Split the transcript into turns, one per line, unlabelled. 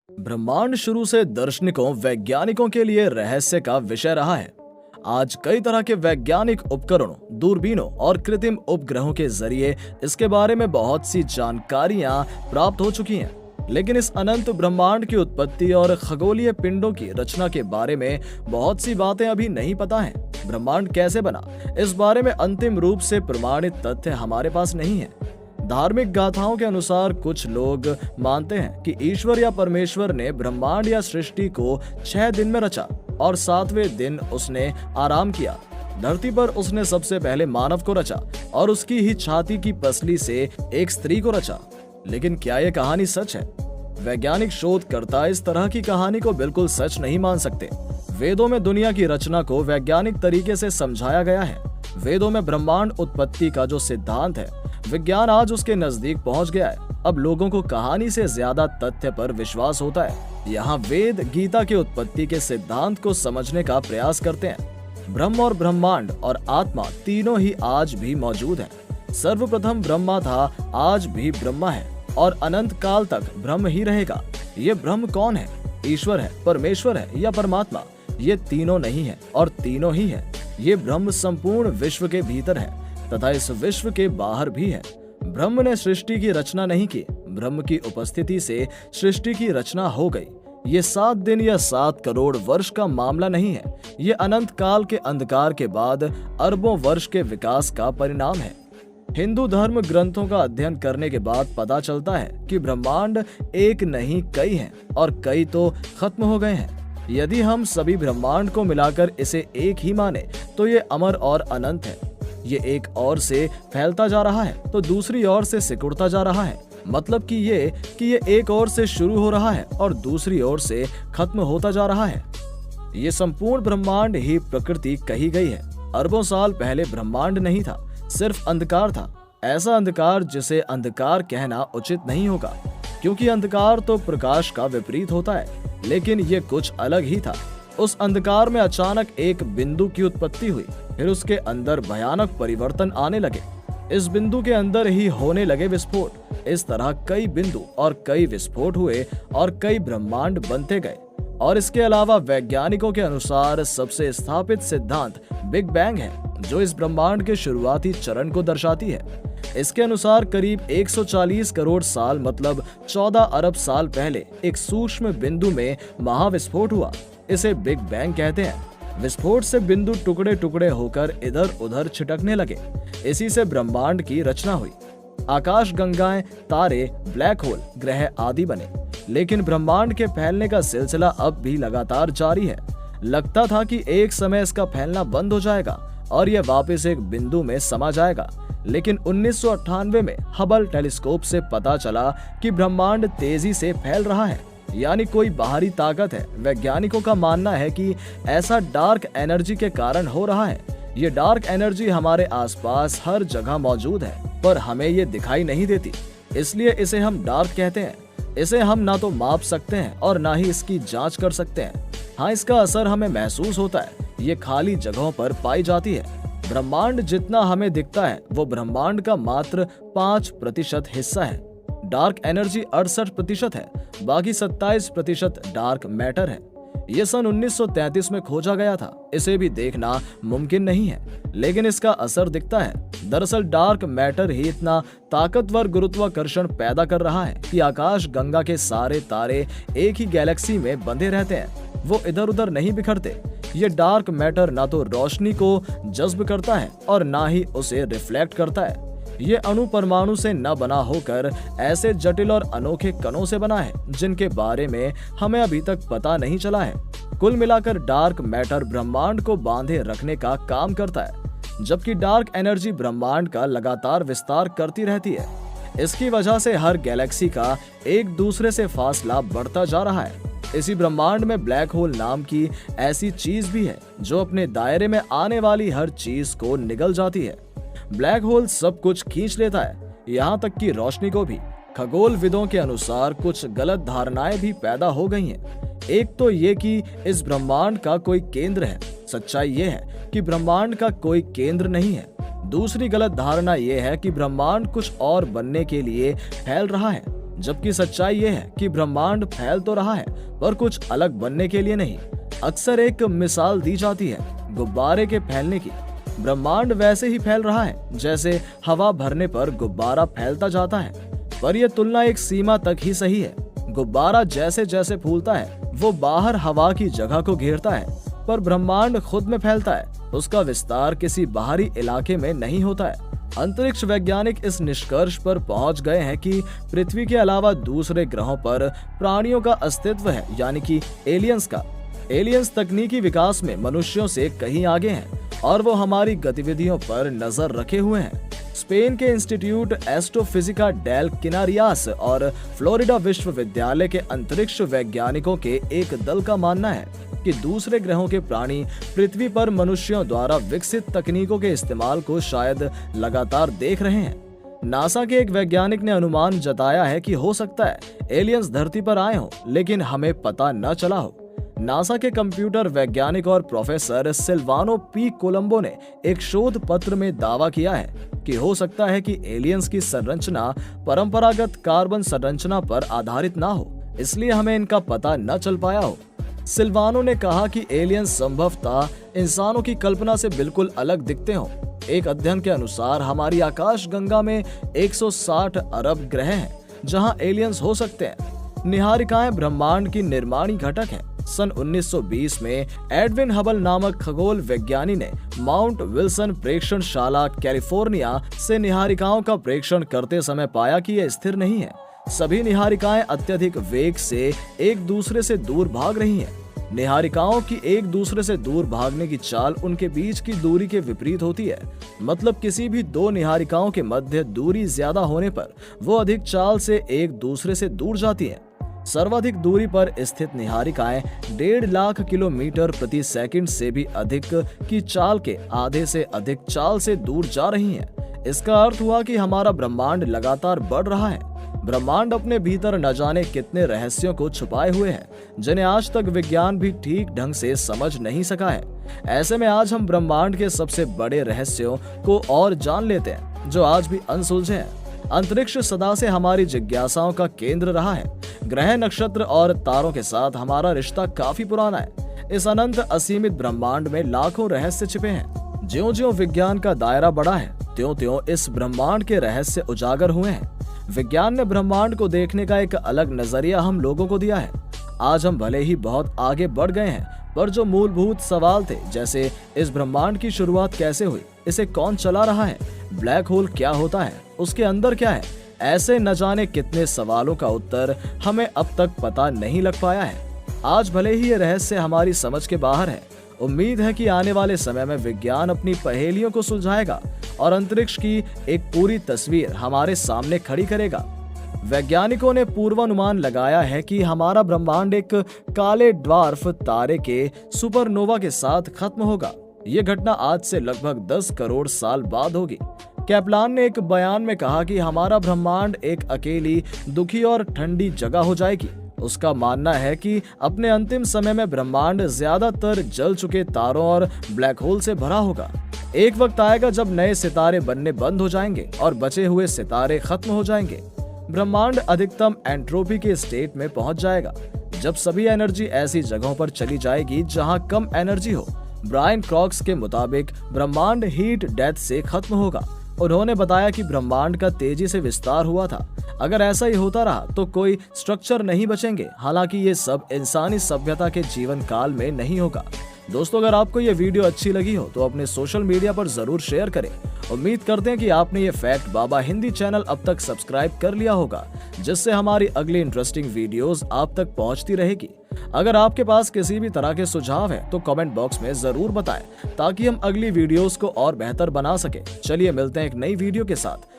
ब्रह्मांड शुरू से दार्शनिकों वैज्ञानिकों के लिए रहस्य का विषय रहा है। आज कई तरह के वैज्ञानिक उपकरणों, दूरबीनों और कृत्रिम उपग्रहों के जरिए इसके बारे में बहुत सी जानकारियां प्राप्त हो चुकी हैं। लेकिन इस अनंत ब्रह्मांड की उत्पत्ति और खगोलीय पिंडों की रचना के बारे में बहुत सी बातें अभी नहीं पता हैं। ब्रह्मांड कैसे बना, इस बारे में अंतिम रूप से प्रमाणित तथ्य हमारे पास नहीं है। धार्मिक गाथाओं के अनुसार कुछ लोग मानते हैं कि ईश्वर या परमेश्वर ने ब्रह्मांड या सृष्टि को 6 दिन में रचा और 7वें दिन उसने आराम किया। धरती पर उसने सबसे पहले मानव को रचा और उसकी ही छाती की पसली से एक स्त्री को रचा। लेकिन क्या यह कहानी सच है? वैज्ञानिक शोधकर्ता इस तरह की कहानी को बिल्कुल सच नहीं मान सकते। वेदों में दुनिया की रचना को वैज्ञानिक तरीके से समझाया गया है। वेदों में ब्रह्मांड उत्पत्ति का जो सिद्धांत है, विज्ञान आज उसके नजदीक पहुंच गया है। अब लोगों को कहानी से ज्यादा तथ्य पर विश्वास होता है। यहाँ वेद गीता के उत्पत्ति के सिद्धांत को समझने का प्रयास करते हैं। ब्रह्म और ब्रह्मांड और आत्मा तीनों ही आज भी मौजूद हैं। सर्वप्रथम ब्रह्मा था, आज भी ब्रह्मा है और अनंत काल तक ब्रह्म ही रहेगा। ये ब्रह्म कौन है? ईश्वर है, परमेश्वर है या परमात्मा? ये तीनों नहीं है और तीनों ही है। ये ब्रह्म संपूर्ण विश्व के भीतर है तथा इस विश्व के बाहर भी है। ब्रह्म ने सृष्टि की रचना नहीं की, ब्रह्म की उपस्थिति से सृष्टि की रचना हो गई। ये 7 दिन या 7 करोड़ वर्ष का मामला नहीं है। ये अनंत काल के अंधकार के बाद अरबों वर्ष के विकास का परिणाम है। हिंदू धर्म ग्रंथों का अध्ययन करने के बाद पता चलता है कि ब्रह्मांड एक नहीं कई हैं और कई तो खत्म हो गए हैं। यदि हम सभी ब्रह्मांड को मिलाकर इसे एक ही माने तो ये अमर और अनंत है। ये एक ओर से फैलता जा रहा है तो दूसरी ओर से सिकुड़ता जा रहा है। मतलब कि ये एक ओर से शुरू हो रहा है और दूसरी ओर से खत्म होता जा रहा है। ये संपूर्ण ब्रह्मांड ही प्रकृति कही गई है। अरबों साल पहले ब्रह्मांड नहीं था, सिर्फ अंधकार था। ऐसा अंधकार जिसे अंधकार कहना उचित नहीं होगा, क्योंकि अंधकार तो प्रकाश का विपरीत होता है। लेकिन ये कुछ अलग ही था। उस अंधकार में अचानक एक बिंदु की उत्पत्ति हुई, फिर उसके अंदर भयानक परिवर्तन आने लगे। इस बिंदु के अंदर ही होने लगे विस्फोट। इस तरह कई बिंदु और कई विस्फोट हुए और कई ब्रह्मांड बनते गए। और इसके अलावा वैज्ञानिकों के अनुसार सबसे स्थापित सिद्धांत बिग बैंग है, जो इस ब्रह्मांड के शुरुआती चरण को दर्शाती है। इसके अनुसार करीब 140 करोड़ साल मतलब 14 अरब साल पहले एक सूक्ष्म बिंदु में महाविस्फोट हुआ। इसे बिग बैंग कहते हैं। विस्फोट से बिंदु टुकड़े टुकड़े होकर इधर उधर छिटकने लगे। इसी से ब्रह्मांड की रचना हुई। आकाश गंगाएं, तारे, ब्लैक होल, ग्रह आदि बने। लेकिन ब्रह्मांड के फैलने का सिलसिला अब भी लगातार जारी है। लगता था कि एक समय इसका फैलना बंद हो जाएगा और यह वापस एक बिंदु में समा जाएगा। लेकिन 1998 में हबल टेलीस्कोप से पता चला कि ब्रह्मांड तेजी से फैल रहा है, यानी कोई बाहरी ताकत है। वैज्ञानिकों का मानना है कि ऐसा डार्क एनर्जी के कारण हो रहा है। ये डार्क एनर्जी हमारे आसपास हर जगह मौजूद है, पर हमें ये दिखाई नहीं देती, इसलिए इसे हम डार्क कहते हैं। इसे हम ना तो माप सकते हैं और ना ही इसकी जांच कर सकते हैं। हाँ, इसका असर हमें महसूस होता है। ये खाली जगहों पर पाई जाती है। ब्रह्मांड जितना हमें दिखता है वो ब्रह्मांड का मात्र 5% हिस्सा है। डार्क एनर्जी 68% है, बाकी 27% डार्क मैटर है। ये सन 1933 में खोजा गया था। इसे भी देखना मुमकिन नहीं है, लेकिन इसका असर दिखता है। दरअसल डार्क मैटर ही इतना ताकतवर गुरुत्वाकर्षण पैदा कर रहा है कि आकाश गंगा के सारे तारे एक ही गैलेक्सी में बंधे रहते हैं। वो इधर उधर नहीं बिखरते। ये डार्क मैटर ना तो रोशनी को जज्ब करता है और ना ही उसे रिफ्लेक्ट करता है। ये अणु परमाणु से न बना होकर ऐसे जटिल और अनोखे कणों से बना है जिनके बारे में हमें अभी तक पता नहीं चला है। कुल मिलाकर डार्क मैटर ब्रह्मांड को बांधे रखने का काम करता है, जबकि डार्क एनर्जी ब्रह्मांड का लगातार विस्तार करती रहती है। इसकी वजह से हर गैलेक्सी का एक दूसरे से फासला बढ़ता जा रहा है। इसी ब्रह्मांड में ब्लैक होल नाम की ऐसी चीज भी है जो अपने दायरे में आने वाली हर चीज को निगल जाती है। ब्लैक होल सब कुछ खींच लेता है, यहाँ तक कि रोशनी को भी। खगोलविदों के अनुसार कुछ गलत धारणाएं भी पैदा हो गई हैं। एक तो ये कि इस ब्रह्मांड का कोई केंद्र है। सच्चाई ये है कि ब्रह्मांड का कोई केंद्र नहीं है। दूसरी गलत धारणा ये है कि ब्रह्मांड कुछ और बनने के लिए फैल रहा है। जबकि सच्चाई ये है कि ब्रह्मांड फैल तो रहा है पर कुछ अलग बनने के लिए नहीं। अक्सर एक मिसाल दी जाती है गुब्बारे के फैलने की। ब्रह्मांड वैसे ही फैल रहा है जैसे हवा भरने पर गुब्बारा फैलता जाता है, पर यह तुलना एक सीमा तक ही सही है। गुब्बारा जैसे जैसे फूलता है वो बाहर हवा की जगह को घेरता है, पर ब्रह्मांड खुद में फैलता है। उसका विस्तार किसी बाहरी इलाके में नहीं होता है। अंतरिक्ष वैज्ञानिक इस निष्कर्ष पर पहुंच गए हैं कि पृथ्वी के अलावा दूसरे ग्रहों पर प्राणियों का अस्तित्व है, यानी कि एलियंस का। एलियंस तकनीकी विकास में मनुष्यों से कहीं आगे हैं और वो हमारी गतिविधियों पर नजर रखे हुए हैं। स्पेन के इंस्टीट्यूट एस्ट्रोफिजिका डेल किनारियास और फ्लोरिडा विश्वविद्यालय के अंतरिक्ष वैज्ञानिकों के एक दल का मानना है कि दूसरे ग्रहों के प्राणी पृथ्वी पर मनुष्यों द्वारा विकसित तकनीकों के इस्तेमाल को शायद लगातार देख रहे हैं। नासा के एक वैज्ञानिक ने अनुमान जताया है कि हो सकता है एलियंस धरती पर आए हों लेकिन हमें पता न चला हो। नासा के कंप्यूटर वैज्ञानिक और प्रोफेसर सिल्वानो पी कोलंबो ने एक शोध पत्र में दावा किया है कि हो सकता है कि एलियंस की संरचना परंपरागत कार्बन संरचना पर आधारित ना हो, इसलिए हमें इनका पता न चल पाया हो। सिल्वानो ने कहा कि एलियंस संभवतः इंसानों की कल्पना से बिल्कुल अलग दिखते हों। एक अध्ययन के अनुसार हमारी आकाश गंगा में 160 अरब ग्रह हैं जहां एलियंस हो सकते हैं। निहारिकाएं ब्रह्मांड की निर्माणी घटक हैं। सन 1920 में एडविन हबल नामक खगोल विज्ञानी ने माउंट विल्सन प्रेक्षणशाला कैलिफोर्निया से निहारिकाओं का प्रेक्षण करते समय पाया कि यह स्थिर नहीं है। सभी निहारिकाएं अत्यधिक वेग से एक दूसरे से दूर भाग रही हैं। निहारिकाओं की एक दूसरे से दूर भागने की चाल उनके बीच की दूरी के विपरीत होती है। मतलब किसी भी दो निहारिकाओं के मध्य दूरी ज्यादा होने पर वो अधिक चाल से एक दूसरे से दूर जाती हैं। सर्वाधिक दूरी पर स्थित निहारिकाएं 1.5 लाख किलोमीटर प्रति सेकंड से भी अधिक की चाल के आधे से अधिक चाल से दूर जा रही हैं। इसका अर्थ हुआ कि हमारा ब्रह्मांड लगातार बढ़ रहा है। ब्रह्मांड अपने भीतर न जाने कितने रहस्यों को छुपाए हुए है जिन्हें आज तक विज्ञान भी ठीक ढंग से समझ नहीं सका है। ऐसे में आज हम ब्रह्मांड के सबसे बड़े रहस्यों को और जान लेते हैं जो आज भी अनसुलझे हैं। अंतरिक्ष सदा से हमारी जिज्ञासाओं का केंद्र रहा है। ग्रह, नक्षत्र और तारों के साथ हमारा रिश्ता काफी पुराना है। इस अनंत असीमित ब्रह्मांड में लाखों रहस्य छिपे हैं। ज्यों-ज्यों विज्ञान का दायरा बढ़ा है त्यों-त्यों इस ब्रह्मांड के रहस्य उजागर हुए हैं। विज्ञान ने ब्रह्मांड को देखने का एक अलग नजरिया हम लोगों को दिया है। आज हम भले ही बहुत आगे बढ़ गए हैं, पर जो मूलभूत सवाल थे, जैसे इस ब्रह्मांड की शुरुआत कैसे हुई, इसे कौन चला रहा है, ब्लैक होल क्या होता है, उसके अंदर क्या है, ऐसे न जाने कितने सवालों का उत्तर हमें अब तक पता नहीं लग पाया है। आज भले ही ये रहस्य हमारी समझ के बाहर है, उम्मीद है कि आने वाले समय में विज्ञान अपनी पहेलियों को सुलझाएगा और अंतरिक्ष की एक पूरी तस्वीर हमारे सामने खड़ी करेगा। वैज्ञानिकों ने पूर्वानुमान लगाया है कि हमारा ब्रह्मांड एक काले ड्वार्फ तारे के सुपरनोवा के साथ खत्म होगा। ये घटना आज से लगभग 10 करोड़ साल बाद होगी। कैप्लान ने एक बयान में कहा कि हमारा ब्रह्मांड एक अकेली, दुखी और ठंडी जगह हो जाएगी। उसका मानना है कि अपने अंतिम समय में ब्रह्मांड ज्यादातर जल चुके तारों और ब्लैक होल से भरा होगा। एक वक्त आएगा जब नए सितारे बनने बंद हो जाएंगे और बचे हुए सितारे खत्म हो जाएंगे। ब्रह्मांड अधिकतम एंट्रोपी के स्टेट में पहुंच जाएगा, जब सभी एनर्जी ऐसी जगहों पर चली जाएगी जहां कम एनर्जी हो। ब्रायन क्रॉक्स के मुताबिक ब्रह्मांड हीट डेथ से खत्म होगा। उन्होंने बताया कि ब्रह्मांड का तेजी से विस्तार हुआ था। अगर ऐसा ही होता रहा तो कोई स्ट्रक्चर नहीं बचेंगे। हालांकि ये सब इंसानी सभ्यता के जीवन काल में नहीं होगा। दोस्तों, अगर आपको ये वीडियो अच्छी लगी हो तो अपने सोशल मीडिया पर जरूर शेयर करें। उम्मीद करते हैं कि आपने ये फैक्ट बाबा हिंदी चैनल अब तक सब्सक्राइब कर लिया होगा, जिससे हमारी अगली इंटरेस्टिंग वीडियोस आप तक पहुंचती रहेगी। अगर आपके पास किसी भी तरह के सुझाव हैं तो कमेंट बॉक्स में जरूर बताएं, ताकि हम अगली वीडियोस को और बेहतर बना सके। चलिए मिलते हैं एक नई वीडियो के साथ।